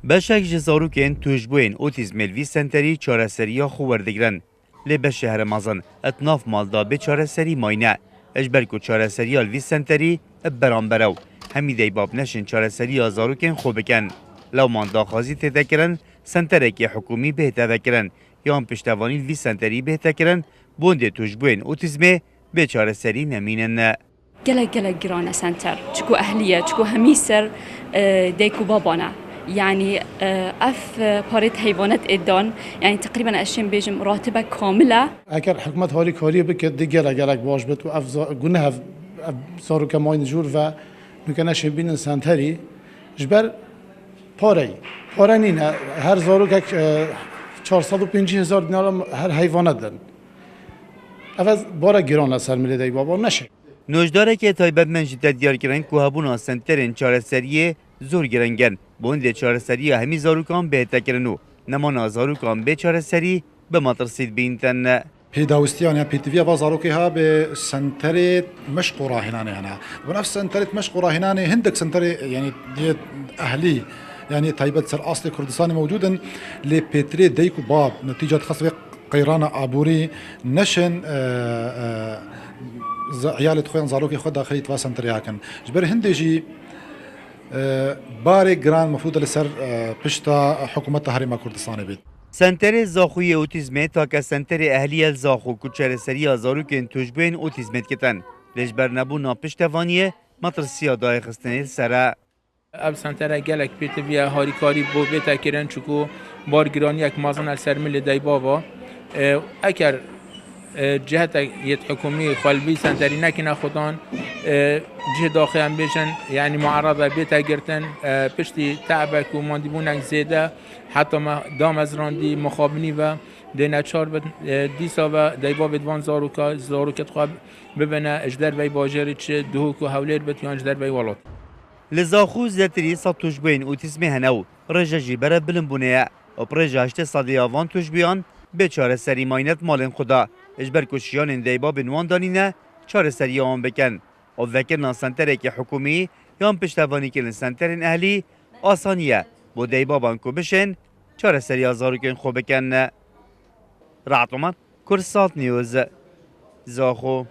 بشک جزاروکین توجبوین اوتیزمیل وی سنتری چارەسەریya xwe werdigrin. Lê beşê heremazan etnaf malda bê çareserî mayne. Eşber ku çareseriya vî senterî eb beramber ew. Hemî deybab neşin çareseriya zarokên xwe bikin. Lewman daxwazî têde kirin senterekê hikûmî bêhte vekirin. Yan piştevanî vî senterî bêhte kirin bondê tujbûyên otîzmê bê çareserî nemînin. gelek girane senter. Çiku ehliye, çiku hemî ser deyku babana. يعني اف باريت حيوانات ادان يعني تقريبا اشين بيجم راتبه كامله اگر حکومت هاری کاری بکرد دیگر اگر باش بت و گونه صارو کماین جور و میکنه شبین سنتری جبر پاره نین هر زارو که 450,000 دینار هر حیوانات دن اول بارا گران اثر میله دی بابا نشه نوجداره که تایبت منجد دیار کرن که هبونا سنترین چارەسەریê زور گرنگن بوند چارەسەریya hemî zarokan bêhte kirin û nemana zarokan bê çareserî bi matirsîd bîntin. پێداویستیان یا پێتیڤە با زارۆکی ها بێ سنتەرێت مەشق و ڕاهێنانێ هەنا بنەف سنتەرێت مەشق و ڕاهێنانێ هەندێک سنتەرێ يعني دێت ئەهلی يعني تایبەت سەر ئاستێ کوردستانی موجودن لێ پێترێ دەیک و باب نتیجەت خەسبێ قەیرانە ئابووری نەشن عیالت خۆیان زارۆکی خۆ داخلی توا سنتەریاکەن ji ber hindê jî barê giran mefrûd li ser pişta hikûmeta Herêma Kurdistanê bêt. Senterê zaxuyê otîzmê take senterê ehliya zaxu ku çareseriya zarokên tujbên otîzmê dikitin. Lê ji ber nebûna piştevaniyê matirsiya dayixistinê sere. Ev sentere gelek pêtiviye harîkarî bo bête kirin çikû bargiraniyek mazin el ser milê deybava. Eker cihetek yet hikûmî xwelbî senterî nekine xudan cih daxiyan bêjin yani muerrada bête girtin piştî teebek û mandîbûnek zêde heta me damezrandî mixabinî ve dêne çar bin dîsa ve deybavê van zaroket xwe bibine ji derveyê bajarê çi duhok û hewlêr bit yan ji derveyê welat. Li zaxû zêtirî sed tujbên otîzmê hene û rêje jî bere bilimbûnê ye. Oprêja heştê sediya van tujbiyan bê çareserî maynet malên xwe da. Ji ber ku şiyanên deybabên wan danîne çareseriya wan bikin. Ev vekirina senterekê hikûmî yan piştevanîkirin senterên ehlî asanî ye bo deybaban ku bişên çareseriya zarokên xwe bikin. Rahat Umar, Kursat News, Zaxo.